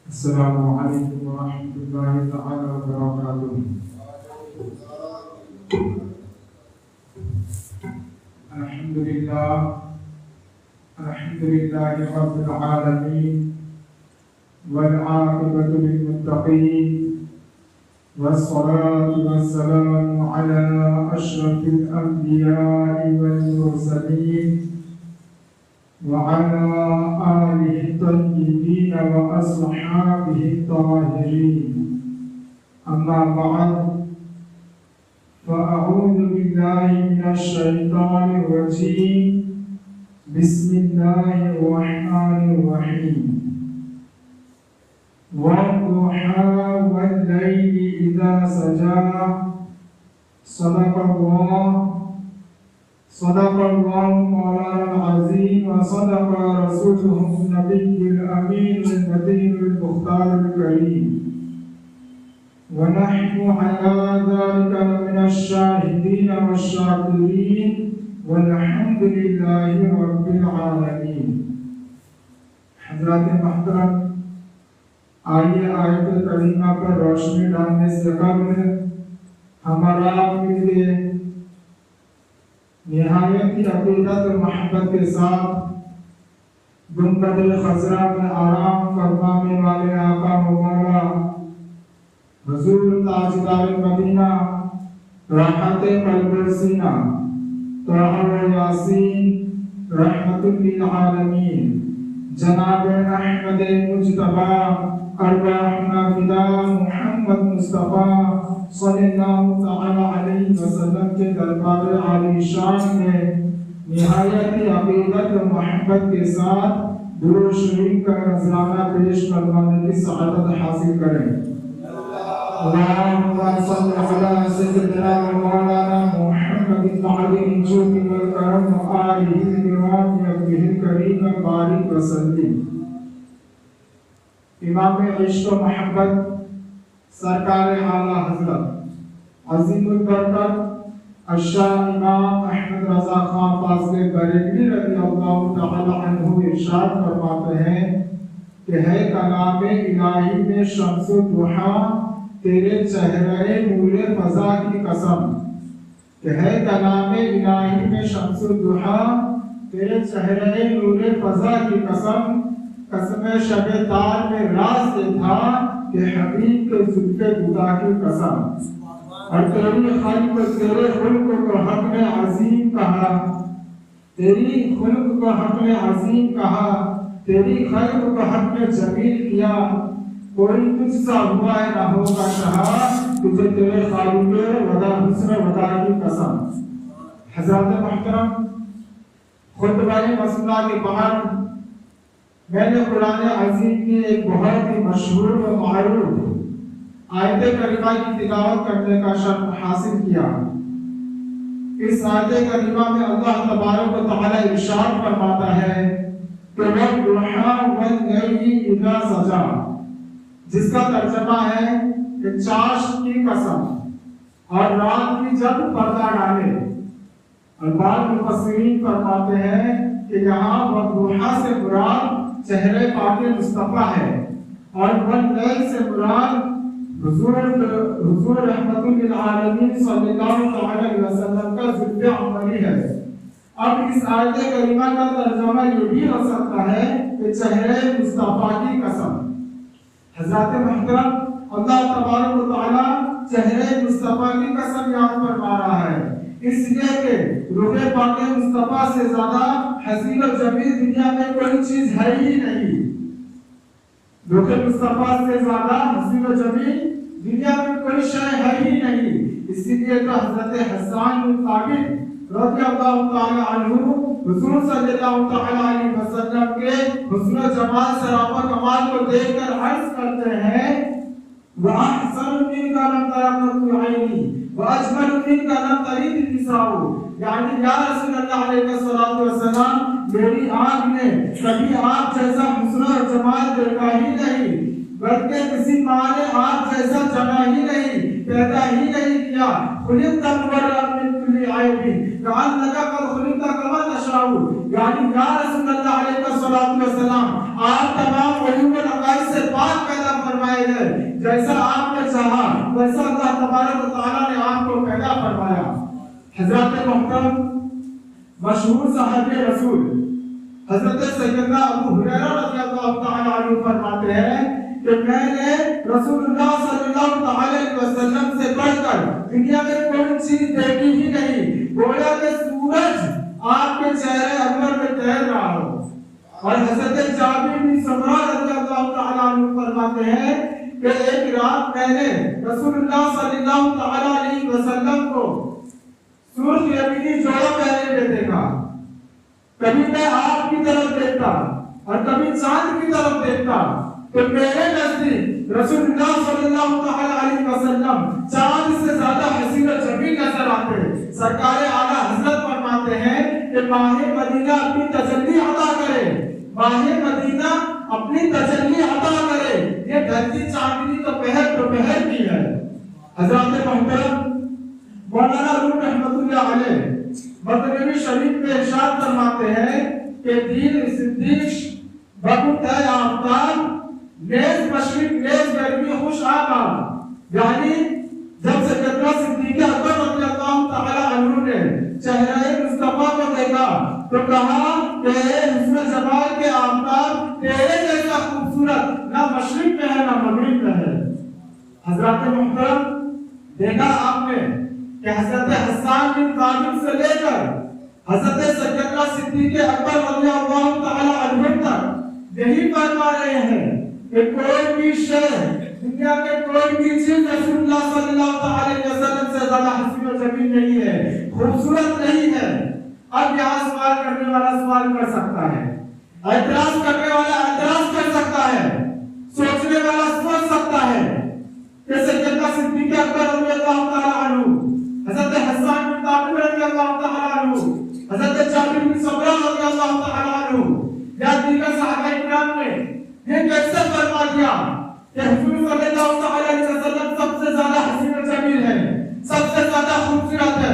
السلام علیکم ورحمۃ اللہ تعالی وبرکاتہ۔ الحمد للہ رب العالمین والعاقبۃ للمتقین والصلاة والسلام على أشرف الأنبياء والمرسلين وعلى آله الطيبين وأصحابه الطاهرين، أما بعد، فأعوذ بالله من الشيطان الرجيم، بسم الله الرحمن الرحيم، والضحى والليل إذا سجى، صدق الله مولانا العظيم، وصدق رسوله النبي الأمين النبي المختار الكريم، ونحن على ذلك من الشاهدين والشاكرين، والحمد لله رب العالمين۔ حضرات محترم، آئیے آیت کریمہ پر روشنی ڈالنے سے قبل ہمارا آپ کے لیے نہایت ہی عقیدت و محبت کے ساتھ گنبد خضرا میں آرام فرمانے والے آقا و مولا حضور تاجدار مدینہ راحت قلب سینہ طه و یاسین رحمت للعالمین جناب احمد مجتبی ارواحنا فدا محمد مصطفیٰ صلی اللہ تعالی علیہ وسلم کے دربار عالی شان میں نہایت عقیدت و محبت کے ساتھ درود شریف کا نذرانہ پیش کروانے کی سعادت حاصل کریں۔ اللہم صل علی سیدنا مولانا محمد العظیم الجود والکرم وآلہ الکرام وصحبہ الکریم بارک وسلم۔ امام عشق و محبت سرکار اعلیٰ حضرت عظیم البرکت الشاہ امام احمد رضا خان فاضل بریلوی رضی اللہ تعالی عنہ ارشاد فرماتے ہیں کہ ہے کلام الہی میں شمس الضحیٰ تیرے چہرے نور فضا کی قسم، کہ ہے کلام الہی میں شمس الضحیٰ تیرے چہرے نور فضا کی قسم، قسم شب تار میں راز یہ تھا کہ حبیب کے زلف خدا کی قسم، اور تیری خلق تیرے خلق کو حق نے عظیم کہا، تیری خلق کو حق نے عظیم کہا، تیری خلق کو حق نے جمیل کیا، کوئی تجھ سا ہوا ہے نہ ہوگا شہا، تجھے تیرے خالق ودا حسن ودا کی قسم۔ حضرات محترم، خطبہ مسئلہ کے بعد میں نے قرآن عظیم کی ایک بہت ہی مشہور و معروف آیت کریمہ کی تلاوت کرنے کا شرف حاصل کیا۔ اس آیت کریمہ میں اللہ تبارک و تعالی ارشاد فرماتا ہے کہ والضحیٰ واللیل اذا سجا، جس کا ترجمہ ہے کہ چاشت کی قسم اور رات کی جب پردہ ڈالے۔ اور بعض مفسرین فرماتے ہیں کہ یہاں والضحیٰ سے مراد چہرے پاک مصطفیٰ ہے، اور واللیل سے مراد حضور رحمت للعالمین صلی اللہ علیہ وسلم کا ذکر عملی ہے۔ اب اس آیت کریمہ کا ترجمہ یہ بھی ہو سکتا ہے کہ چہرے مصطفیٰ کی قسم۔ حضرات محترم، اللہ تبارک و تعالی چہرے مصطفیٰ کی قسم یاد فرما رہا ہے، اس لیے کہ روح پاک مصطفیٰ سے زیادہ حسین و جمیل دنیا میں کوئی چیز ہے ہی نہیں۔ روح مصطفیٰ سے زیادہ حسین و جمیل دنیا میں کوئی شے ہے ہی نہیں۔ اسی لیے تو حضرت حسان بن ثابت رضی اللہ تعالی عنہ حضور صلی اللہ تعالی علیہ وسلم کے حسن و جمال سراپا کمال کو دیکھ کر عرض کرتے ہیں وَأَحْسَنُ مِنْكَ لَمْ تَرَ قَطُّ عَيْنِي وَأَجْمَلُ مِنْكَ لَمْ تَلِدْ النِّسَاءُ، یعنی یا رسول اللہ علیہ السلام میری آنکھ نے کبھی آپ جیسا حسن و جمال دیکھا ہی نہیں، بلکہ کسی ماں نے آپ جیسا جمع ہی نہیں، پیدا ہی نہیں کیا۔ خلقت مبرأ من کل عیب کأنک قد خلقت کما تشاء، یعنی یا رسول اللہ علیہ अलैहिस्सलाम आप तमाम उलूम और अकाइद से पाक पैदा फरमाए गए, जैसा आपने चाहा वैसा अल्लाह तबारक व तआला ने आपको पैदा फरमाया। हज़रत मोहतरम मशहूर साहब रसूल हज़रत सैयदना अबू हुरैरा रज़ियल्लाहु तआला अन्हु फरमाते हैं कि मैंने रसूलुल्लाह सल्लल्लाहु अलैहि वसल्लम से बढ़कर दुनिया में कोई चीज देखी ही नहीं, गोया कि सूरज आपके चेहरे अनवर में तैर रहा हो। और हज़रत जाबिर बिन समरा रज़ियल्लाहु तआला अन्हु फरमाते हैं कि एक रात मैंने रसूलुल्लाह सल्लल्लाहु अलैहि वसल्लम को सूरज यमीनी जोड़ा पहने हुए देखा। कभी मैं आपकी तरफ देखता और कभी चांद की तरफ देखता, तो मेरे नजदीक रसूलुल्लाह सल्लल्लाहु अलैहि वसल्लम चांद से ज्यादा हसीन और जमील नजर आते। सरकार आला हजरत फरमाते हैं कि माहे मदीना अपनी तजल्ली अता करे, माहे मदीना अपनी तजल्ली अता करे। ये धरती चांदनी तो दोपहर की है। हजरत मोहतरम मौलाना रूम रहमतुल्लाह अलैह मदनी शरीफ में इरशाद फरमाते हैं कि दीन सिद्दीक बकुत है आफ्ताब नेज मशरिक नेज गर्मी खुश आबाद। यानी जब सैयदना सिद्दीक अकबर रज़ियल्लाहु तआला अन्हु ने चेहरे मुस्तफा को देखा तो कहा कि हुस्न जमाल के आफ्ताब तेरे जैसा खूबसूरत ना मशरिक में है ना मगरिब में है। हजरत मोहतरम देखा आपने कि हज़रत हसन बिन ताबित से लेकर हज़रत सैयदना सिद्दीक अकबर रज़ियल्लाहु तआला अन्हु तक यही फरमा रहे हैं कि कोई भी शय दुनिया में कोई भी चीज रसूलुल्लाह सल्लल्लाहु अलैहि वसल्लम से ज्यादा हसीन और जमील नहीं है, खूबसूरत नहीं है। अब यहाँ सवाल करने वाला सवाल कर सकता है, एतराज करने वाला एतराज कर सकता है, सोचने वाला सोच सकता है कि सैयदना सिद्दीक अकबर रज़ियल्लाहु तआला अन्हु, हज़रत हसन बिन ताबित रज़ियल्लाहु तआला अन्हु, हज़रत जाबिर बिन समरा रज़ियल्लाहु तआला अन्हु या दीगर सहाबा इकराम ने ये कैसे फरमा दिया कि हुजूर सल्लल्लाहु अलैहि वसल्लम सबसे ज्यादा हसीन और जमील है, सबसे ज्यादा खूबसूरत है,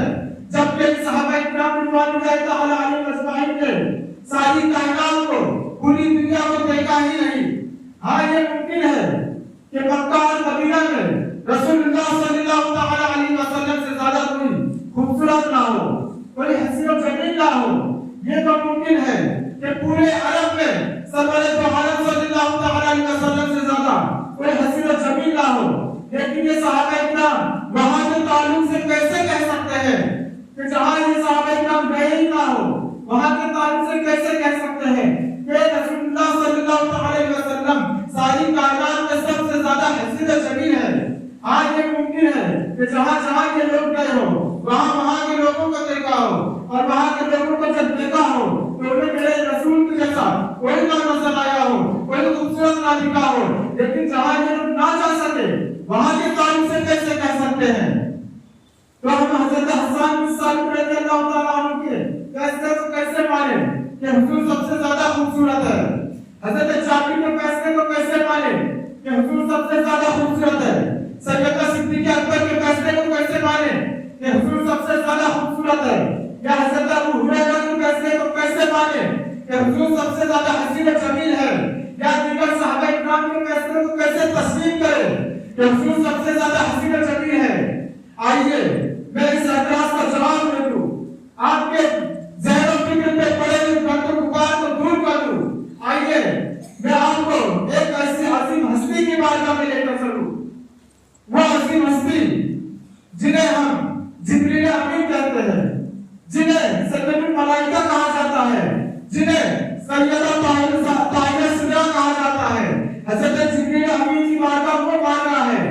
जबकि सहाबा इकराम रिज़वानुल्लाहि तआला अलैहिम अजमाइन ने सारी कायनात को पूरी दुनिया को देखा ही नहीं। हाँ ये मुमकिन है कि मक्का और मदीना में रसूलुल्लाह सल्लल्लाहु अलैहि वसल्लम से ज्यादा कोई खूबसूरत ना हो, कोई हसीन और जमील ना हो। ये तो मुमकिन है कि पूरे अरब में सरवरे दो आलम सल्लल्लाहु अलैहि वसल्लम से ज्यादा कोई हसीन और जमील ना हो। लेकिन ये सहाबा इकराम वहां के ताल्लुक से कैसे कह सकते हैं कि जहां ये सहाबा इकराम गए ही ना हो, वहां के ताल्लुक से कैसे कह सकते हैं कि रसूलुल्लाह सल्लल्लाहु अलैहि वसल्लम सारी कायनात में सबसे ज्यादा हसीन और जमील है। आज ये मुमकिन है कि जहां ये लोग गए हो वहां के लोगों को देखा हो और वहां के लोगों को जब देखा हो तो उन्हें मेरे रसूल के जैसा कोई ना नजर आया हो, कोई खूबसूरत ना दिखा हो। लेकिन जहां ये लोग ना जा सके वहां के ताल्लुक से कैसे कह सकते हैं? तो हम हज़रत हसन बिन साबित रज़ियल्लाहु तआला अन्हु के कैसे माने कि हुजूर सबसे ज्यादा खूबसूरत है? हज़रत जाबिर के फैसले को कैसे माने कि हुजूर सबसे ज्यादा खूबसूरत है? सैयदना सिद्दीक अकबर के फैसले को कैसे माने कि हुजूर सबसे ज्यादा खूबसूरत है? या हज़रत अबू हुरैरा के फैसले को कैसे माने कि हुजूर सबसे ज्यादा हसीन और जमील है? या दीगर सहाबा इकराम के फैसले को कैसे तस्लीम करें कि हुजूर सबसे ज्यादा हसीन और जमील है? आइए मैं इस एतराज का जवाब दे दूं, आपके ज़हन और फिक्र पे पड़े हुए गंदे गुबार को दूर कर दूं। आइए मैं आपको एक ऐसी अजीम हस्ती की बारगाह में लेकर चलूं, वो अजीम हस्ती जिन्हें हम जिब्रील अमीन कहते हैं, जिन्हें सैयदुल मलाइका कहा जाता है, जिन्हें सैयदा ताहिरा सुजा कहा जाता है। हज़रत जिब्रील अमीन की बारगाह वो बारगाह है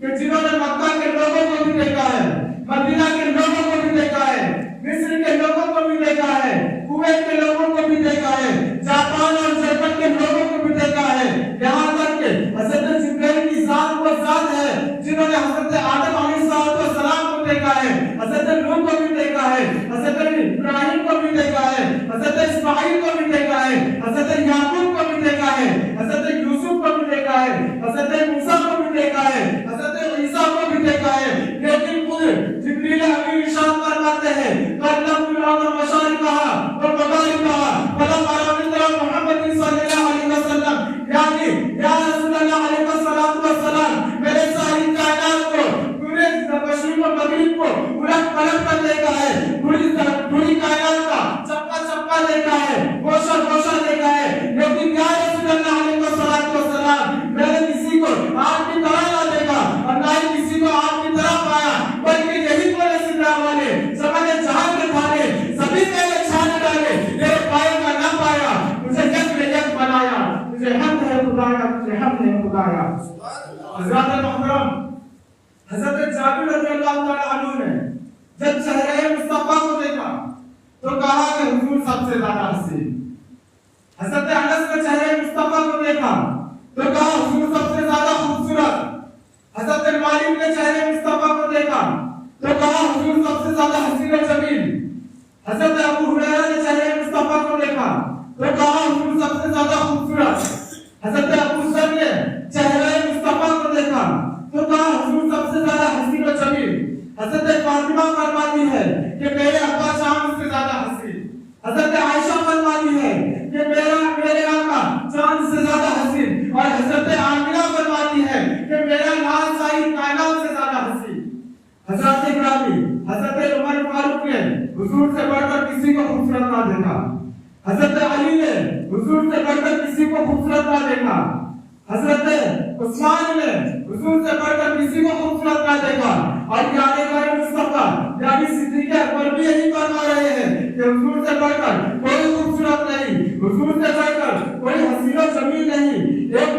कि जिन्होंने मक्का के लोगों को भी देखा है, मदीना के लोगों को भी देखा है, मिस्र के लोगों को भी देखा है, कुवैत के लोगों को भी देखा है, जापान और जर्मन के लोगों को भी देखा है। यहाँ तक कि हज़रत जिब्रील की जात वो जात है जिन्होंने हज़रत आदम अलैहिस्सलाम को देखा है, हज़रत नूह को भी देखा है, हज़रत इब्राहिम को भी देखा है, हज़रत इस्माइल को भी देखा है, हज़रत याकूब को भी देखा है, हज़रत यूसुफ को भी देखा है, हज़रत मूसा को भी देखा है, हज़रत ईसा को भी देखा है। लेकिन खुद जिब्रील अमीन इरशाद फरमाते हैं कल्लम बिल मशारिकहा व मगारिबहा फलम अरा मिन मोहम्मद धमाका देखा है, गोशा देखा है, लेकिन या रसूल अल्लाह अलैहिस्सलाम मैंने किसी को आपकी तरह ना देखा और ना ही किसी को आपकी तरह पाया, बल्कि यही बोले सिद्धा वाले समझे जहां के थाने सभी पहले छान डाले, मेरे पाएगा ना पाया, मुझे यक बनाया, मुझे हमद है खुदाया, मुझे हमद है खुदाया। हज़रत मोहतरम हज़रत जाबिर रज़ियल्लाहु तआला अन्हु ने जब चेहरे मुस्तफा को देखा तो कहा कि हुजूर सबसे ज्यादा हसीन। हज़रत अनस ने चेहरे मुस्तफा को देखा तो कहा हुजूर सबसे ज्यादा खूबसूरत। हज़रत मालिक ने चेहरे मुस्तफा को देखा तो कहा हुजूर सबसे ज्यादा हसीन और जमील। हज़रत अबू हुरैरा ने चेहरे मुस्तफा को देखा तो कहा हुजूर सबसे ज्यादा खूबसूरत। हज़रत अबू ज़र ने चेहरे मुस्तफा को देखा तो कहा हुजूर सबसे ज्यादा हसीन और जमील। हज़रत फातिमा फरमाती है कि मेरे अब्बा चांद से ज्यादा हसीन। हज़रत आयशा फरमाती है कि मेरे आका चांद से ज्यादा हसीन। और हज़रत आमिना फरमाती है कि मेरा लाल साईं कायनात से ज्यादा हसीन। हज़रत इब्राहिम हज़रत उमर फारूक ने हुजूर से बढ़कर किसी को खूबसूरत ना देखा। हज़रत अली ने हुजूर से बढ़कर किसी को खूबसूरत ना देखा। हज़रत उस्मान ने हुजूर से बढ़कर किसी को खूबसूरत ना देखा। और यानी कार मुस्तफा यानी सिद्दीक़ अकबर भी यही फरमा रहे हैं कि हुजूर से बढ़कर कोई खूबसूरत नहीं, हुजूर से बढ़कर कोई हसीन और जमील नहीं। एक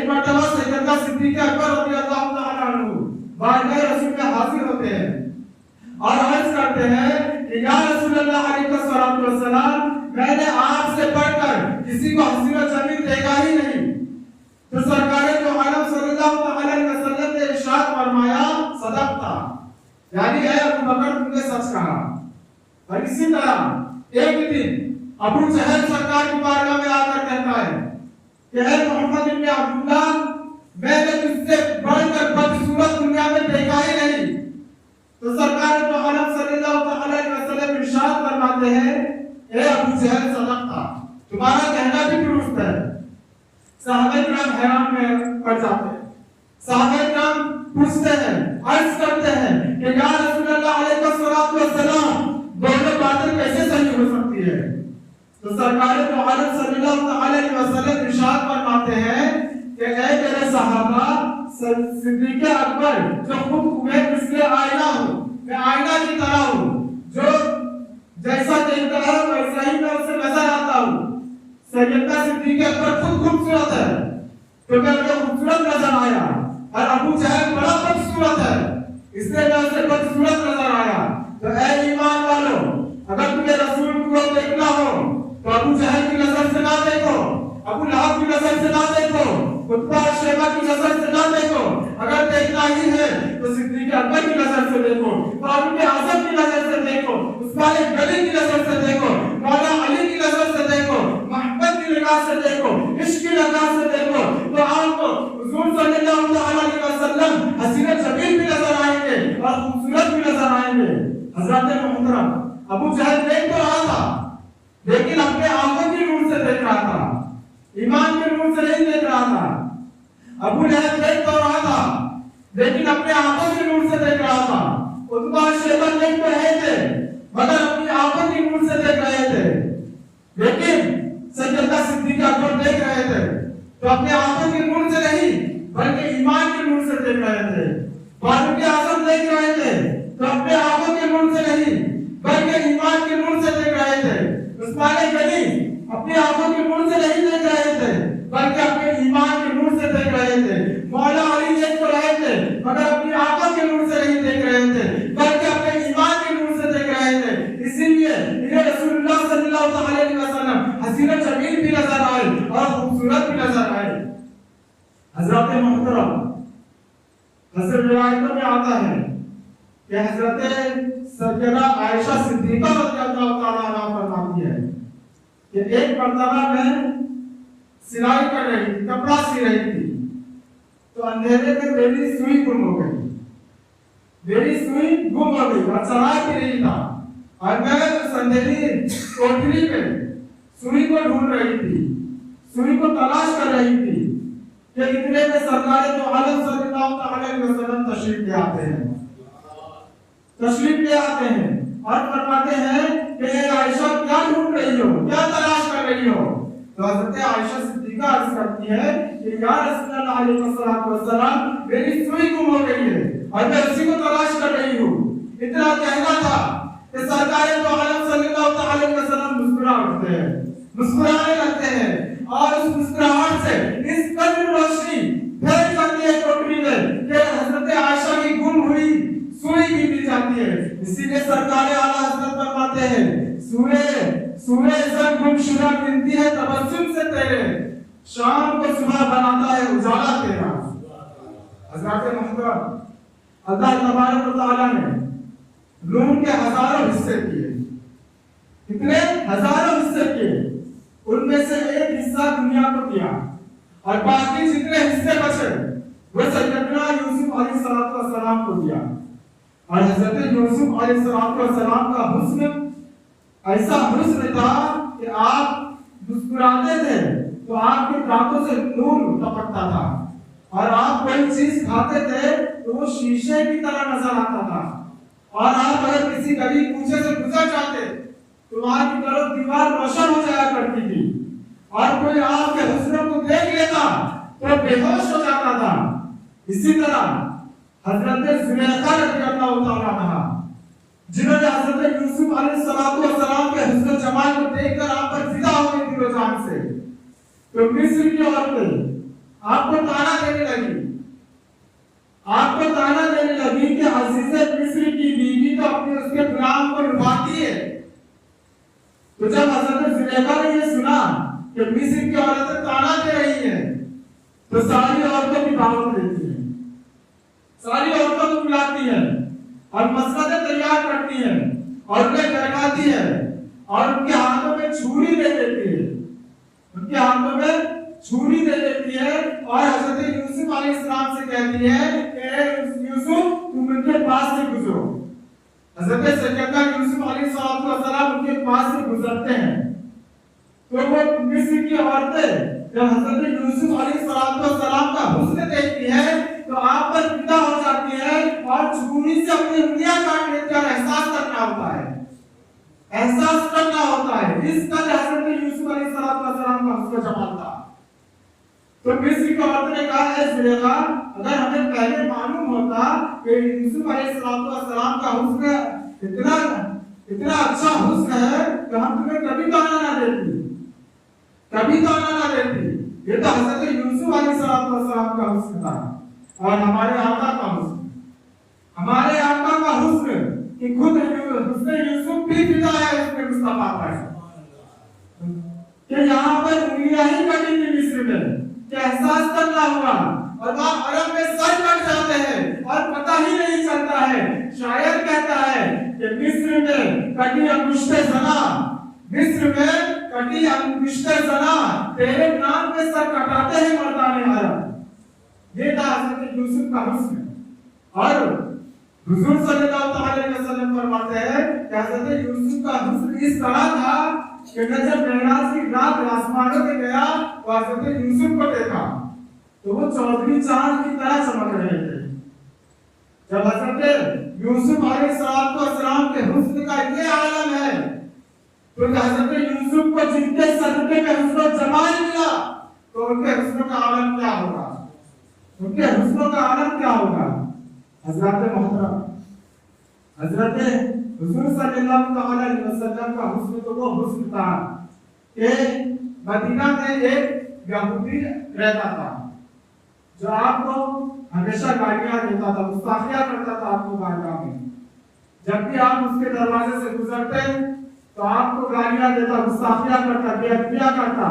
मर्तबा सैयदना सिद्दीक़ अकबर रज़ियल्लाहु तआला अन्हु बारगाह रसूल में हाजिर होते हैं और अर्ज करते हैं कि या रसूलल्लाह अलैहि वसल्लम मैंने आपसे बढ़कर किसी को हसीन और जमील देखा ही नहीं। तो सरकार तो आलम सल्लल्लाहु अलैहि वसल्लम ने इरशाद फरमाया सदक़ता, यानी है अबू बकर तुमने सच कहा। और इसी तरह एक दिन अबू जहल सरकार की बारगाह में आकर कहता है कि है मोहम्मद इब्न अब्दुल्लाह मैंने तुझसे बढ़कर बदसूरत दुनिया में देखा ही नहीं। तो सरकार तो आलम सल्लल्लाहु अलैहि वसल्लम इरशाद फरमाते हैं ए अबू जहल सदक़ता, तुम्हारा कहना भी दुरुस्त है। सहाबा किराम हैरान में पड़ जाते हैं। सहाबा किराम पूछते हैं, अर्ज करते हैं कि या रसूलल्लाह अलैहि वसल्लम दोनों बातें कैसे सही हो सकती है। तो सरकार तो आलम सल्लल्लाहु अलैहि वसल्लम इरशाद फरमाते हैं कि ऐ मेरे सहाबा सिद्दीक़ अकबर जो खुद मैं मिस्ले आईना हूँ, मैं आईना की तरह हूँ, जो जैसा देखता है वैसा ही मैं उसे नजर आता हूँ। सैयदना सिद्दीक़ अकबर खुद खूबसूरत है तो मैं उसे खूबसूरत नजर आया और अबू जहल बड़ा खूबसूरत है इसलिए मैं उसे खूबसूरत नजर आया। तो ऐ ईमान वालों, अगर तुम्हें रसूल को देखना हो तो अबू जहल की नजर से ना देखो, अबू लहब की नजर से ना देखो, उत्बा शैबा की नजर से ना देखो। अगर देखना ही है तो सिद्दीक़ अकबर की नजर से देखो, फारूक आज़म की नजर से देखो, उस्मान गनी की नजर से देखो, मौला अली की नजर से देखो, मोहब्बत की निगाह से देखो, इश्क की निगाह से देखो। तो आपको हुजूर सल्लल्लाहु अलैहि वसल्लम हसीन जमील भी नजर आएंगे और खूबसूरत भी नजर आएंगे। हज़रत मोहतरम अबू जहल देख तो रहा था लेकिन अपने आंखों की नूर से देख रहा था, ईमान के नूर से नहीं देख रहा था। अबू लहब देख तो रहा था लेकिन अपने आंखों की नूर से देख रहा था। उतबा शैबा देख तो रहे थे मगर अपनी आंखों की नूर से देख रहे थे। लेकिन सैयदना सिद्दीक़ अकबर देख रहे थे तो अपने आंखों की नूर से नहीं बल्कि ईमान की नूर से देख रहे थे। फारूक आज़म देख रहे थे तो अपने आंखों की नूर से नहीं बल्कि ईमान की नूर से देख रहे थे। उस्मान गनी अपनी आंखों की नूर से नहीं देख रहे थे बल्कि अपने ईमान की नूर से देख रहे थे। मौला अली देख तो रहे थे मगर अपनी आंखों की नूर से नहीं देख रहे थे बल्कि अपने ईमान की नूर से देख रहे थे। इसीलिए इन्हें रसूलुल्लाह सल्लल्लाहु अलैहि वसल्लम हसीन और जमील भी नजर आए और खूबसूरत भी नजर आए। हज़रत मोहतरम हज़रत रिवायतों में आता है कि हज़रत सैयदा आयशा सिद्दीक़ा रज़ियल्लाहु तआला अन्हा फरमाती है कि एक मर्तबा में सिलाई कर रही थी, कपड़ा सी रही थी तो अंधेरे में मेरी सुई गुम हो गई। मेरी सुई गुम हो गई और चला भी नहीं था और मैं उस अंधेरी कोठरी में सुई को ढूंढ रही थी, सुई को तलाश कर रही थी कि इतने में सरकार तो आलम सल्लल्लाहु अलैहि वसल्लम तशरीफ ले आते हैं और फरमाते हैं कि आयशा क्या ढूंढ تو حضرت عائشہ صدیقہ عرض کرتی ہے کہ یا رسول اللہ علیہ وسلم میری سوئی گم ہو گئی ہے اور میں اسی کو تلاش کر رہی ہوں. اتنا کہنا تھا کہ سرکار دو عالم صلی اللہ علیہ وسلم مسکرا اٹھتے ہیں, مسکرانے لگتے ہیں اور اس مسکراہٹ سے اس قدر روشنی پھیل جاتی ہے ٹوکری میں کہ حضرت عائشہ کی گم ہوئی سوئی بھی مل جاتی ہے. اسی لیے سرکار اعلیٰ حضرت فرماتے ہیں سورہ زن گم شدہ گنتی ہے تبسم سے تیرے, شام کو صبح بناتا ہے اجالا تیرا. حضرات محترم, اللہ تبارک و تعالیٰ نے نون کے ہزاروں حصے کیے, کتنے ہزاروں حصے کیے, ان میں سے ایک حصہ دنیا کو دیا اور باقی جتنے حصے بچے وہ سیدنا یوسف علیہ السلام کو دیا. اور حضرت یوسف علیہ السلام کا حسن ایسا حسن تھا کہ آپ مسکراتے تھے تو آپ کے دانتوں سے نور ٹپکتا تھا, اور آپ کوئی چیز کھاتے تھے تو وہ شیشے کی طرح نظر آتا تھا, اور آپ اگر کسی گلی کوچے سے گزر جاتے تو وہاں کی طرف دیوار روشن ہو جایا کرتی تھی, اور کوئی آپ کے حسن کو دیکھ لیتا تو بے ہوش ہو جاتا تھا. اسی طرح حضرت زلیخا رضی اللہ تعالیٰ عنہا, جنہوں نے حضرت یوسف علیہ السلام کے حسن و جمال کو دیکھ کر آپ پر فدا ہو گئی دل و جان سے, تو مصر کی عورتیں آپ کو تانا دینے لگی کہ عزیز مصر کی بیوی تو اپنے اس کے غلام کو لبھاتی ہے. تو جب حضرت زلیخا نے یہ سنا کہ مصر کی عورتیں تانا دے رہی ہیں تو ساری عورتوں کی دعوت دیتی ہیں, ساری عورتوں کو بلاتی ہیں اور مسئلہ تیار کرتی ہیں اور انہیں جگاتی ہے اور ان کے ہاتھوں میں چھری دے دیتی ہے, ان کے ہاتھوں میں چھری دے دیتی ہے اور حضرت یوسف علیہ السلام سے کہتی ہے کہ اے یوسف تم ان کے پاس سے گزرو. حضرت سیدنا یوسف علیہ السلام ان کے پاس سے گزرتے ہیں تو وہ مصر کی عورتیں جب حضرت یوسف علیہ السلام کا حسن دیکھتی ہے تو آپ پر فدا ہو جاتی ہے اور چھری سے اپنی انگلیاں کاٹ لیتی ہے اور احساس کرنا ہوتا ہے, اس کا حضرت یوسف علیہ السلام کا حسن جمال تھا. تو مصر کی عورت نے کہا ہے زلیخا اگر ہمیں پہلے معلوم ہوتا کہ یوسف علیہ السلام کا حسن اتنا اچھا حسن ہے کہ ہم تمہیں کبھی تانا نہ دیتی. یہ تو حضرت یوسف علیہ السلام کا حسن تھا اور ہمارے آقا کا حسن کہ خود حسن یوسف بھی فدا ہے اس میں مصطفیٰ پر کہ یہاں پر انگلیاں ہی کٹی تھی مصر میں کہ احساس کرنا ہوا اور وہاں عرب میں سر کٹ جاتے ہیں اور پتہ ہی نہیں چلتا ہے. شاعر کہتا ہے کہ مصر میں کٹی انگشت زنا تیرے نام پہ سر کٹاتے ہیں مردان عرب. یہ تھا حضرت یوسف کا حسن. اور حضور صلی اللہ علیہ وسلم فرماتے ہیں کہ حضرت یوسف کا حسن اس طرح تھا کہ جب معراج کی رات آسمانوں میں گیا تو حضرت یوسف کو دیکھا تو وہ چودھری چاند کی طرح چمک رہے تھے. جب حضرت یوسف علیہ السلام کے حسن کا یہ عالم ہے تو حضرت یوسف کو جن کے صدقے میں حسن و جمال ملا تو ان کے حسن کا عالم کیا ہوگا, حضرت محترم, حضرت حضور صلی اللہ علیہ وسلم کا حسن تو وہ حسن تھا کہ مدینہ میں ایک یہودی رہتا تھا جو آپ کو ہمیشہ گالیاں دیتا تھا, گستاخیاں کرتا تھا آپ کو بارگاہ میں. جب بھی آپ اس کے دروازے سے گزرتے تو آپ کو گالیاں دیتا, گستاخیاں کرتا, بے ادبیاں کرتا.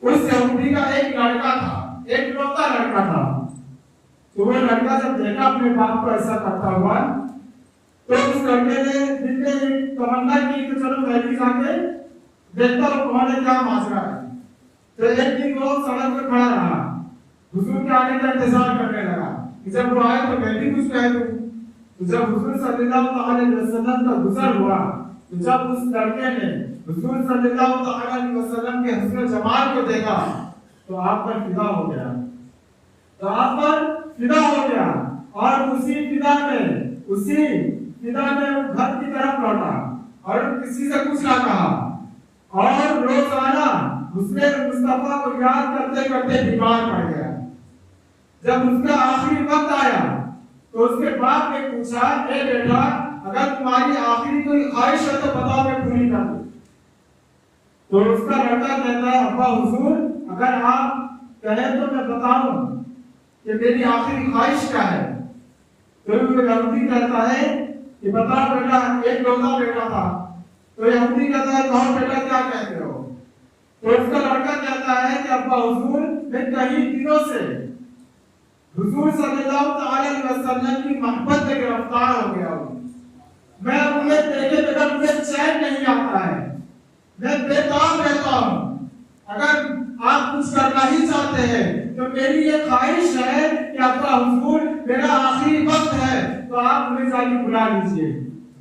اس یہودی کا ایک لڑکا تھا, ایک لوتا لڑکا تھا. تو وہ لڑکا جب دیکھا اپنے باپ کو ایسا کرتا ہوا تو اس لڑکے نے دل میں تمنا کی کہ چلو میں بھی جا کے دیکھتا ہوں تمہارے کیا ماجرا ہے. تو ایک دن وہ سڑک پہ کھڑا رہا, حضور کے آنے کا انتظار کرنے لگا کہ جب وہ آئے تو میں بھی کچھ کہہ دوں. تو جب حضور صلی اللہ علیہ وسلم کا گزر ہوا تو جب اس لڑکے نے حضور صلی اللہ علیہ وسلم کے حسن و جمال کو دیکھا تو آپ پر فدا ہو گیا, اور اسی فدا میں وہ گھر کی طرف لوٹا اور کسی سے کچھ نہ کہا اور روزانہ نے مصطفیٰ کو یاد کرتے کرتے بیمار پڑ گیا. جب اس کا آخری وقت آیا تو اس کے باپ نے پوچھا اے بیٹا اگر تمہاری آخری کوئی خواہش ہے تو بتاؤ میں پوری کر دوں. تو اس کا لڑکا کہتا ہے ابا حضور اگر آپ کہیں تو میں بتاؤں کہ میری آخری خواہش کیا ہے. تو یہودی کہتا ہے کہ بتا بیٹا ایک لوتا بیٹا تھا. تو یہودی کہتا ہے کہو بیٹا کیا کہتے ہو. تو اس کا لڑکا کہتا ہے کہ ابا حضور میں کئی دنوں سے حضور صلی اللہ علیہ وسلم کی محبت میں گرفتار ہو گیا ہوں. میں انہیں دیکھے بغیر مجھے چین نہیں آتا ہے. میں بےتاب رہتا ہوں. اگر آپ کچھ کرنا ہی چاہتے ہیں تو میری یہ خواہش ہے کہ ابا حضور میرا آخری وقت ہے تو آپ مجھے جا کے بلا لیجیے.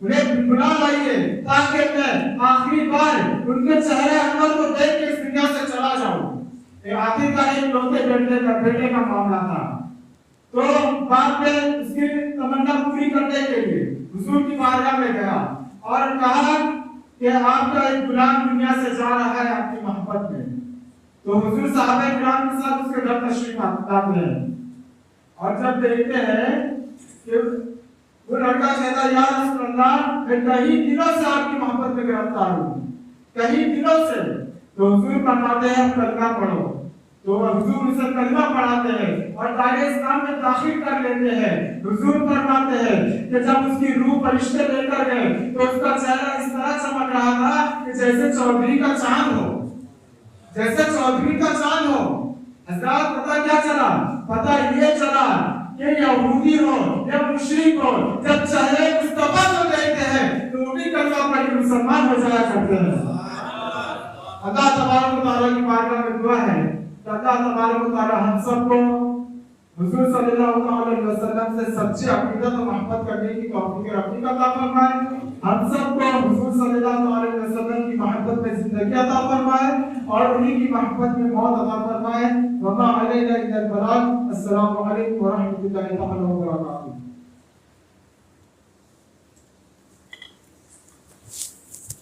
انہیں بلا لائیے تاکہ میں آخری بار ان کے چہرے انور کو دیکھ کے اس دنیا سے چلا جاؤں. آخر کا ایک لوتے بیٹے کا معاملہ تھا. تو باپ نے اس کی تمنا پوری کرنے کے لیے حضور کی بارگاہ میں گیا اور کہا کہ آپ کا ایک غلام دنیا سے جا رہا ہے آپ کی محبت میں. تو حضور صحابہ کرام کے ساتھ اس کے گھر تشریف لاتے ہیں اور جب دیکھتے ہیں کہ وہ لڑکا کہتا ہے یا رسول اللہ میں کئی دنوں سے آپ کی محبت میں گرفتار ہوں, کئی دنوں سے. تو حضور فرماتے ہیں کلمہ پڑھو. تو حضور اسے کلمہ پڑھاتے ہیں اور دائرہ اسلام میں داخل کر لیتے ہیں. حضور فرماتے ہیں کہ جب اس کی روح فرشتے لے کر گئے تو اس کا چہرہ اس طرح چمک رہا تھا کہ جیسے چودھری کا چاند ہو, جیسے چودھری کا چاند ہو. حضرات پتہ کیا چلا؟ پتہ یہ چلا کہ یہودی ہو یا مشرک ہو جب چہرے مصطفیٰ کو دیکھتے ہیں تو وہ بھی کلمہ پڑھ کے مسلمان ہو جایا کرتے ہیں. اللہ تبارک و تعالیٰ کی بارگاہ میں دعا ہے کہ اللہ تبارک و تعالیٰ ہم سب کو حضور صلی اللہ علیہ وسلم سے سچی عقیدت و محبت کرنے کی توفیق رفیق عطا فرمائے. ہم سب کو حضور صلی اللہ علیہ وسلم کی محبت میں زندگی عطا فرمائے اور انہی کی محبت میں موت عطا فرمائے. وما علینا الا البلاغ. السلام علیکم ورحمۃ اللہ وبرکاتہ.